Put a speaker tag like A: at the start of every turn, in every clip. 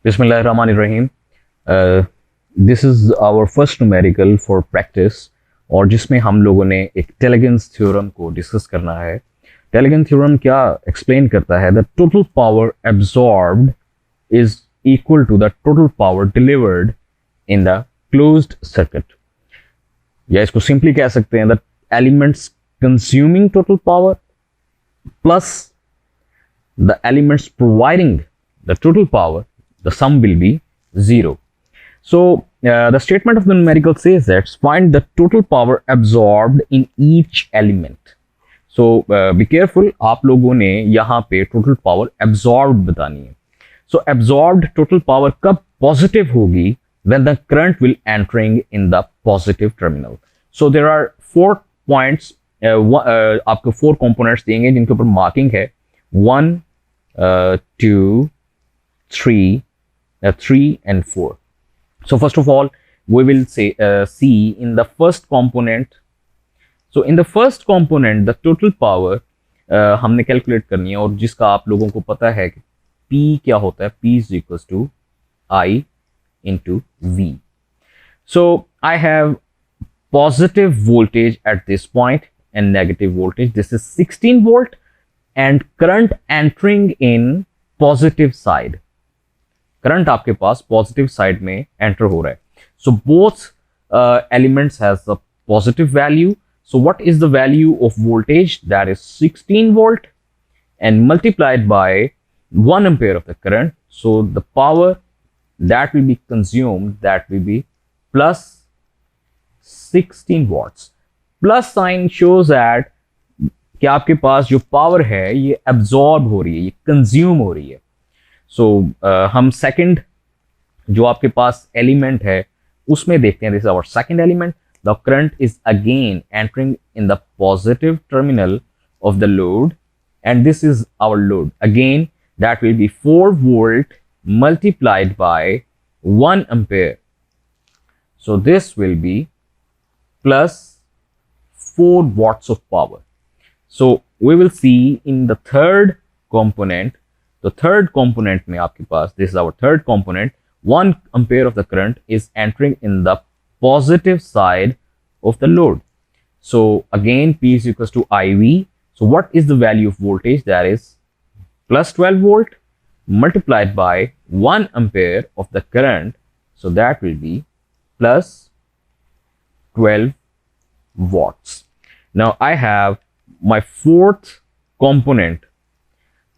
A: बिस्मिल्लाहिर्रहमानिर्रहीम। This is our first numerical for practice और जिसमें हम लोगों ने एक टेलेगेंस थ्योरम को डिस्कस करना है। टेलेगेन थ्योरम क्या एक्सप्लेन करता है? The total power absorbed is equal to the total power delivered in the closed circuit, या इसको सिंपली कह सकते हैं the elements consuming total power plus the elements providing the total power, the sum will be 0. So the statement of the numerical says that find the total power absorbed in each element. So be careful, आप लोगों ने यहाँ पे total power absorbed बतानी है. So absorbed total power कब positive होगी? When the current will entering in the positive terminal. So there are 4 points, आपको 4 components देंगे जिनके ऊपर marking है 1, 2, 3, 3 and 4. So first of all, we will say see in the first component. So in the first component, the total power हमने calculate करनी है और जिसका आप लोगों को पता है कि P क्या होता है? P is equals to I into V. So I have positive voltage at this point and negative voltage. This is 16 volt. And current entering in positive side. Current आपके पास positive side में enter हो रहा है. So both elements has a positive value. So what is the value of voltage? That is 16 volt and multiplied by 1 ampere of the current. So the power that will be consumed, that will be plus 16 watts. Plus sign shows that कि आपके पास जो power है ये absorb हो रही है, ये consume हो रही है. सो हम सेकंड जो आपके पास एलिमेंट है उसमें देखते हैं. This is our second element. The current is again entering in the positive terminal of the load and this is our load. Again that will be 4 volt multiplied by 1 ampere. So this will be plus 4 watts of power. So we will see in the third component. The third component में आपके पास, this is our third component, 1 ampere of the current is entering in the positive side of the load. So again P is equals to IV. So what is the value of voltage? That is plus 12 volt multiplied by 1 ampere of the current. So that will be plus 12 watts. Now I have my fourth component.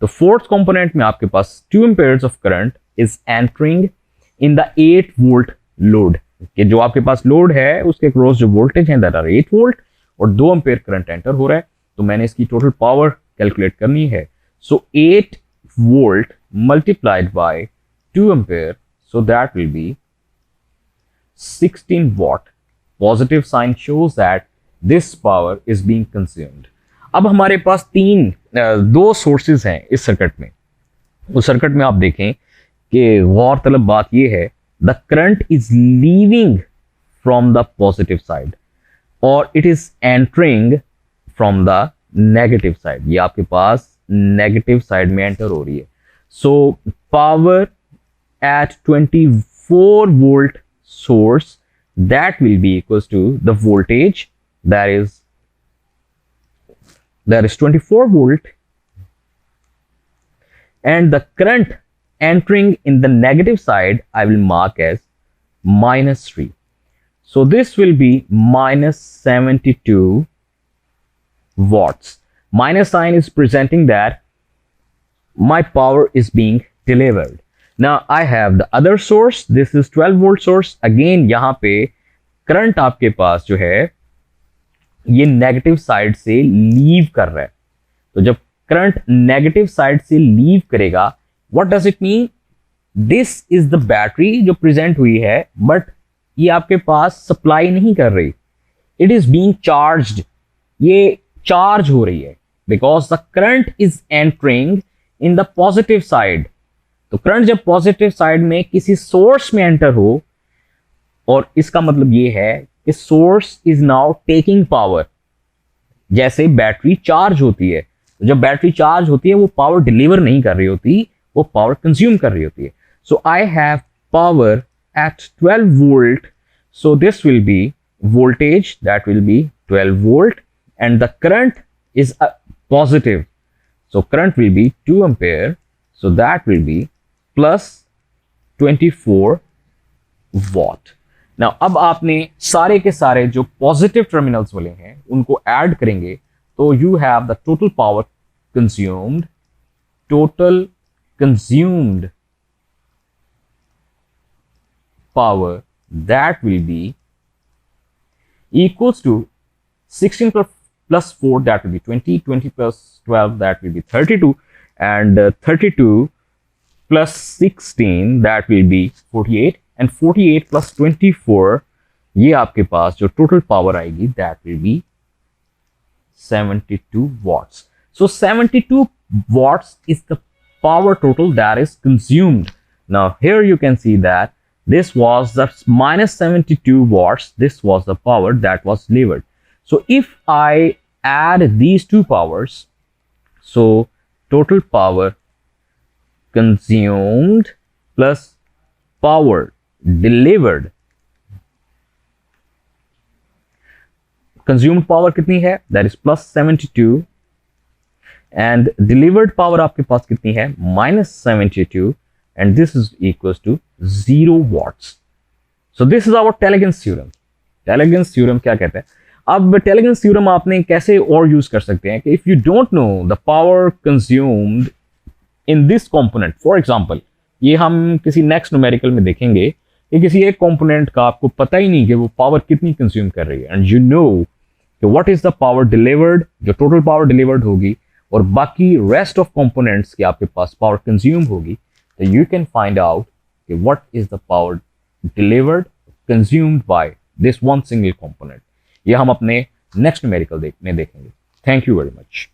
A: The fourth component में आपके पास 2 amperes of current is entering in the 8 volt load. कि जो आपके पास load है उसके cross जो voltage है that are 8 volt और 2 ampere करंट एंटर हो रहा है. तो मैंने इसकी टोटल पावर कैलकुलेट करनी है. So 8 volt multiplied by 2 ampere, so that will be 16 watt. Positive sign shows that this power is being consumed. अब हमारे पास 2 सोर्सेज हैं इस सर्किट में. उस सर्किट में आप देखें कि गौरतलब बात यह है the current is leaving from the positive side और it is entering from the negative side. ये आपके पास नेगेटिव साइड में एंटर हो रही है. So power at 24 volt source that will be equals to the voltage that is 24 volt and the current entering in the negative side I will mark as minus 3. So this will be minus 72 watts. Minus sign is presenting that my power is being delivered. Now I have the other source. This is 12 volt source. Again यहाँ पे current आपके पास जो है ये negative side से leave कर रहा है. तो जब करंट नेगेटिव साइड से लीव करेगा, what does it mean? This is the battery जो प्रेजेंट हुई है बट ये आपके पास सप्लाई नहीं कर रही. It is being charged. ये चार्ज हो रही है because the current is entering in the positive side. तो करंट जब पॉजिटिव साइड में किसी सोर्स में एंटर हो और इसका मतलब ये है कि source is now taking power. जैसे बैटरी चार्ज होती है, तो जब बैटरी चार्ज होती है वो पावर डिलीवर नहीं कर रही होती, वो पावर कंज्यूम कर रही होती है. So I have power at 12 volt. So this will be voltage, that will be 12 volt, and the current is positive. So current will be 2 ampere. So that will be plus 24 watt. Now अब आपने सारे के सारे जो positive terminals वाले हैं उनको add करेंगे तो you have the total power consumed, total consumed power, that will be equals to 16 plus 4, that will be 20, 20 plus 12, that will be 32, and 32 plus 16, that will be 48, and 48 plus 24, ये आपके पास जो total power आएगी that will be 72 watts. So 72 watts is the power total that is consumed. Now here you can see that this was the minus 72 watts. This was the power that was delivered. So if I add these two powers, so total power consumed plus power delivered. Consumed power कितनी है? That is plus 72, and delivered power आपके पास कितनी है? Minus 72, and this is equals to 0 watts. So this is our Tellegen's theorem. Tellegen's theorem क्या कहता है? अब Tellegen's theorem आपने कैसे और यूज कर सकते हैं कि if you don't know the power consumed in this component, for example, ये हम किसी नेक्स्ट न्यूमेरिकल में देखेंगे कि किसी एक कंपोनेंट का आपको पता ही नहीं कि वो पावर कितनी कंज्यूम कर रही है, एंड यू नो कि what is the power delivered, जो टोटल पावर डिलीवर्ड होगी, और बाकी रेस्ट ऑफ कंपोनेंट्स की आपके पास पावर कंज्यूम होगी, तो यू कैन फाइंड आउट कि what is the power delivered consumed by this one single component. ये हम अपने नेक्स्ट न्यूमेरिकल में देखेंगे. Thank you very much.